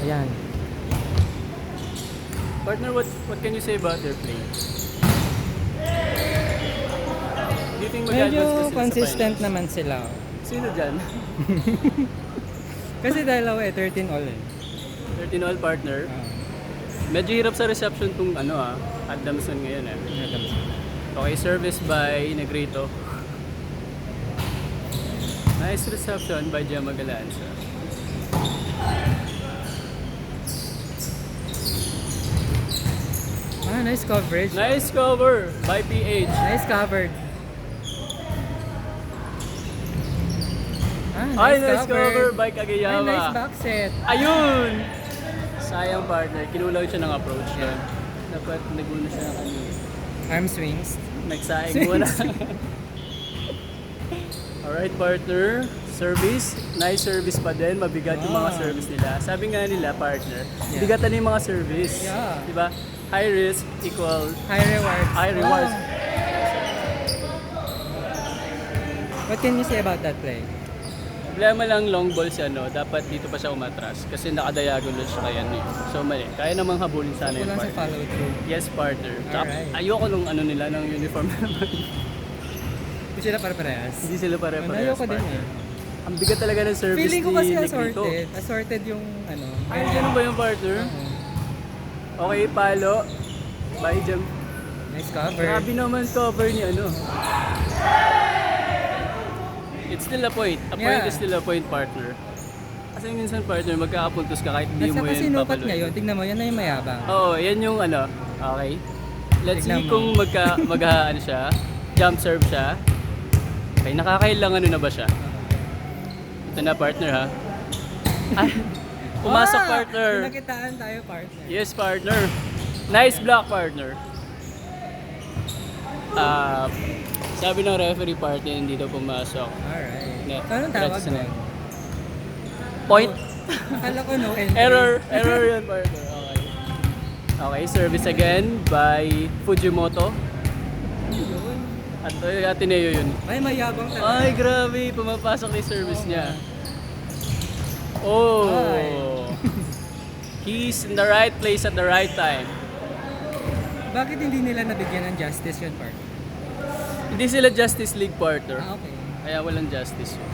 Ayan. Partner, what can you say about their play? Do you think mag-advance Medyo ka sila sa consistent finals? naman sila. Sino dyan? Kasi dalawa 13 all eh. 13 all partner. Medyo hirap sa reception tong Adamson ngayon eh. Okay, service by Negrito. Nice reception by Gemma Galanza. Nice coverage. Nice cover by PH. Nice covered. Nice cover by Ay, Kageyama. nice back set. Ayun! Sayang partner, kinulang siya ng approach niya. Dapat naguna siya ng Arm swings. nagsaing muna. Alright partner, service. Nice service pa din, mabigat yung mga service nila. Sabi nga nila partner, bigatan yung mga service. Yeah. Diba? High risk equal High rewards. high rewards. What can you say about that play? Problema lang long ball siya, dapat dito pa siya umatras kasi nakadiagonal siya kaya So mali, kaya namang habulin sana yung Kulang sa partner. follow through. Yes partner. Tsaka, Alright. ayoko nung nila ng uniform naman. Hindi sila pare-parehas. Hindi sila pare-parehas. Ayoko din partner. eh. Ang bigat talaga ng service Feeling ko ni kasi Negrito. assorted. Assorted yung Ay, ganun ba yung partner? Okay, palo. By Jam. Nice cover. Grabe naman cover ni It's still a point. A point is still a point, partner. Kasi minsan partner, magkakapuntos ka kahit hindi At mo saka yan sinukat papaluin. niya yun. Tingnan mo, yan na yung mayabang. Oo, yan yung Okay. Let's Tignan see mo. kung siya. Jump serve siya. Okay, nakakailang na ba siya? Ito na partner ha. Ay, pumasok partner. Pinakitaan tayo partner. Yes partner. Nice block partner. Sabi ng referee partner hindi daw pumasok. Alright. Net. Anong tawag Diretso na. doon? Point. Akala ko no entry. Error yun partner. Okay. Okay, service again by Fujimoto. Yun. At Ateneo yun. Ay, mayabang talaga. Ay, grabe. Pumapasok na yung service niya. Oh. Ay. He's in the right place at the right time. Bakit hindi nila nabigyan ng justice yun, partner? Hindi sila Justice League partner. Okay. Kaya walang justice yun.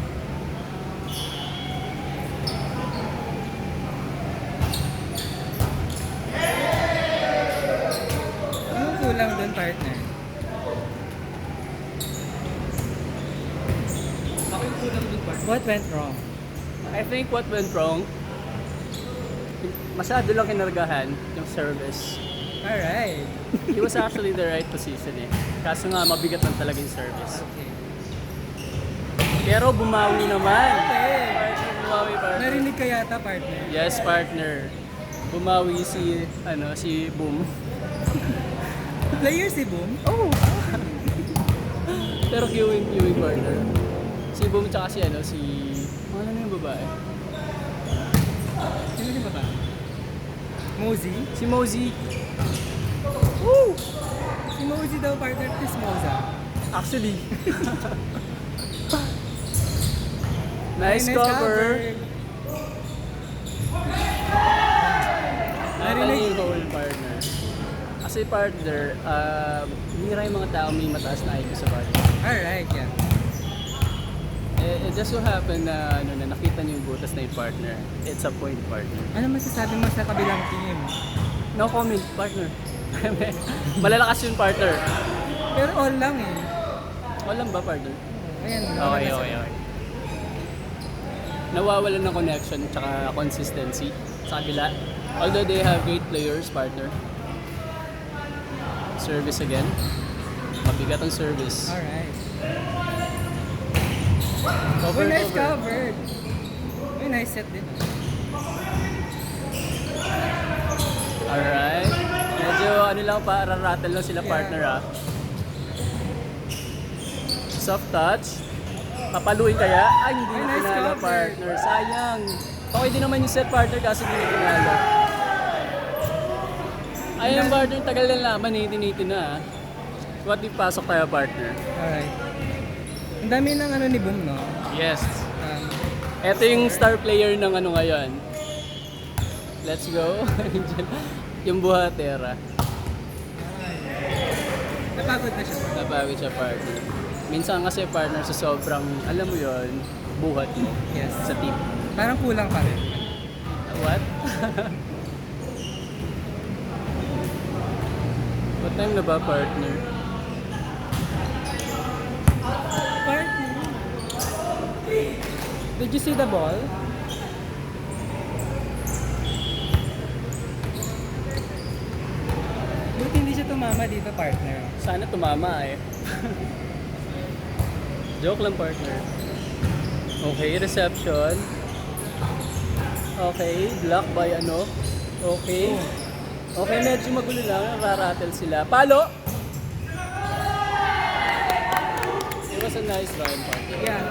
Anong kulang doon, partner? Bakit kulang doon, partner? What went wrong? I think what went wrong, masyado lang kinargahan yung service. Alright. He was actually the right position eh. Kaso nga, mabigat lang talaga yung service. Okay. Pero bumawi naman. Okay. Partner, bumawi partner. Narinig ka yata, partner. Yes, partner. Bumawi si Boom. Player si Boom? Oh! Pero queuing partner. Si Boom tsaka si ano na yung babae? Sino yung baba? Mosey? Si Mosey. Woo! Si Mosey daw, partner. Chris Moza. Actually. Nice cover. Narinig yung goal partner. Kasi partner, bihira yung mga tao may mataas na IQ sa partner. Alright, yeah. It just so happen na nakita niyo yung butas na yung partner. It's a point partner. Ano masasabi mo sa kabilang team? No comment partner. Malalakas yung partner. Pero all lang eh. Walang ba partner? Ayan. Okay. Nawawalan ng connection tsaka consistency sa kabila. Although they have great players, partner. Service again. Mabigat ang service. Alright. Cover, Nice cover. covered. Uy, nice set din. Alright. Medyo ano lang pa, rattle lang sila partner ah. Soft touch. Papaluin kaya? Ay, hindi Ay, na nice pinalo cover. partner. Sayang. Okay din naman yung set partner kasi hindi na pinalo. Ay, yung partner, tagal na laban, 18-18 na ah. What if pasok tayo partner? Alright. Ang dami ng ano ni Boom, no? Yes. Um, Ito yung star player ng ano ngayon. Let's go. Yung buhatera. napagod na siya. Napagod siya partner. Minsan kasi partner sa sobrang, alam mo yon buhat mo Yes. sa team. Parang kulang pa rin. What? What time na ba partner? Partner. Did you see the ball? Buti hindi siya tumama dito, partner. Sana tumama eh. Joke lang partner. Okay, reception. Okay, block by ano. Okay. Okay, medyo magulo lang. Raratel sila. Palo! It was a nice run partner. Yeah.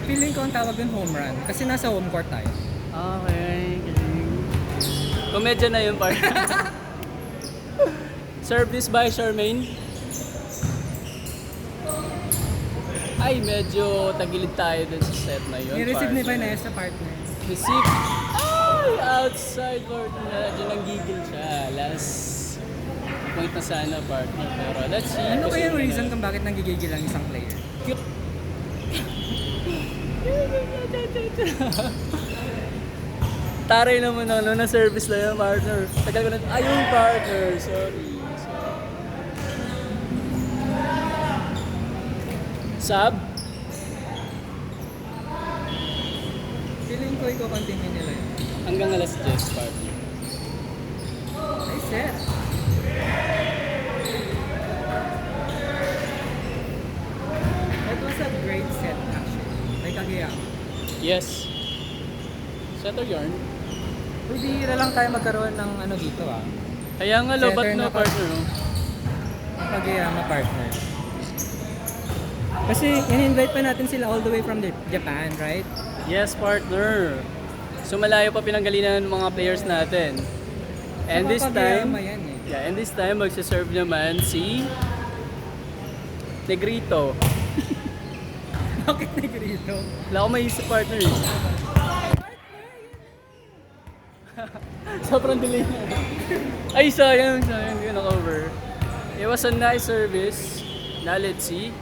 Feeling ko ang tawag ng home run kasi nasa home court tayo. Okay. Komedya na yun partner. Service by Charmaine. Ay, medyo tagilid tayo dun sa set na yun. Ni-receive ni partner. Vanessa, partner. Receive. Ay, outside partner. Medyo nanggigil siya. Last point na sana partner. Pero let's see. Ano kaya yung Position reason na. kung bakit nanggigigil ang isang player? Cute. Taray naman ano, na service lang yung partner. Tagal ko na, ay yung partner, sorry. Sub? Feeling ko i-continue nila yun. Hanggang alas 10 partner. Nice set. That was a great set actually. Like Kageyama. Yes. Setter yarn. Bira lang tayo magkaroon ng ano dito ah. Kaya nga lobat Setter na na partner. Oh. Kageyama partner. Kasi in-invite pa natin sila all the way from Japan, right? Yes, partner. So malayo pa pinanggalingan ng mga players natin. And Saka this Kageyama time, yan eh. yeah, and this time magse-serve naman si Negrito. Bakit Negrito? Wala akong maisip partner eh. Sobrang delay na. Ay, sayang, hindi ko na-cover. It was a nice service. Now let's see.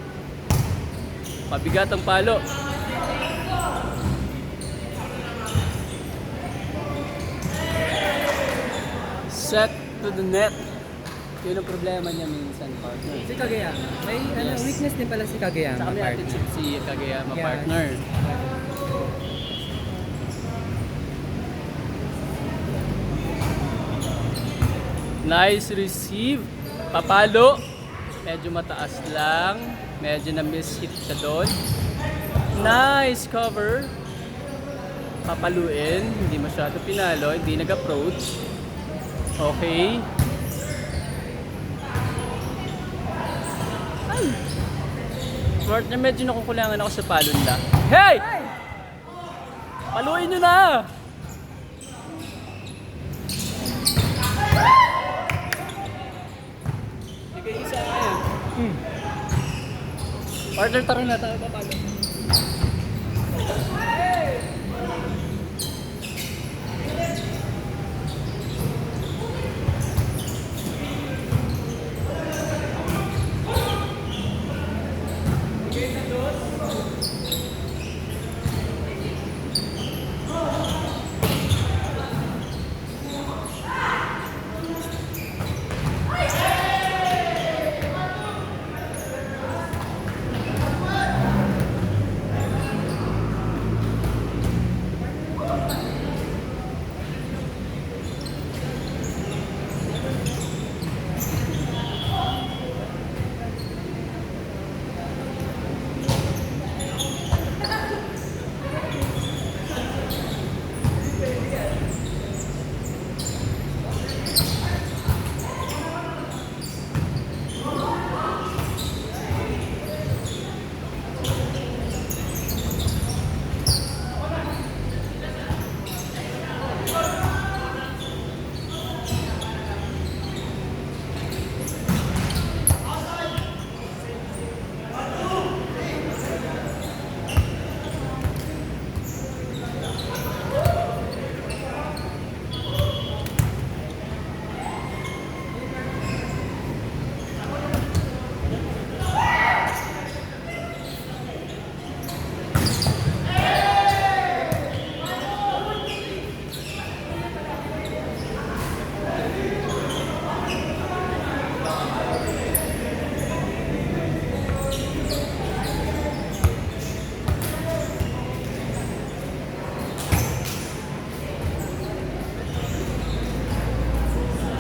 Pabigat ang palo. Set to the net. Yun ang problema niya minsan, partner. Si Kageyama. May ano, Yes. weakness din pala si Kageyama, Saka may partner. attitude si Kageyama, Yeah. partner. Nice receive. Papalo. Medyo mataas lang. Medyo na-miss hit siya doon. Nice cover. Papaluin. Hindi masyado pinalo. Hindi nag-approach. Okay. Ay! Partner, medyo nakukulangan ako sa palon lang. Hey! Paluin nyo na! Bigay niyo sa akin. Partner, tara na tayo papalo.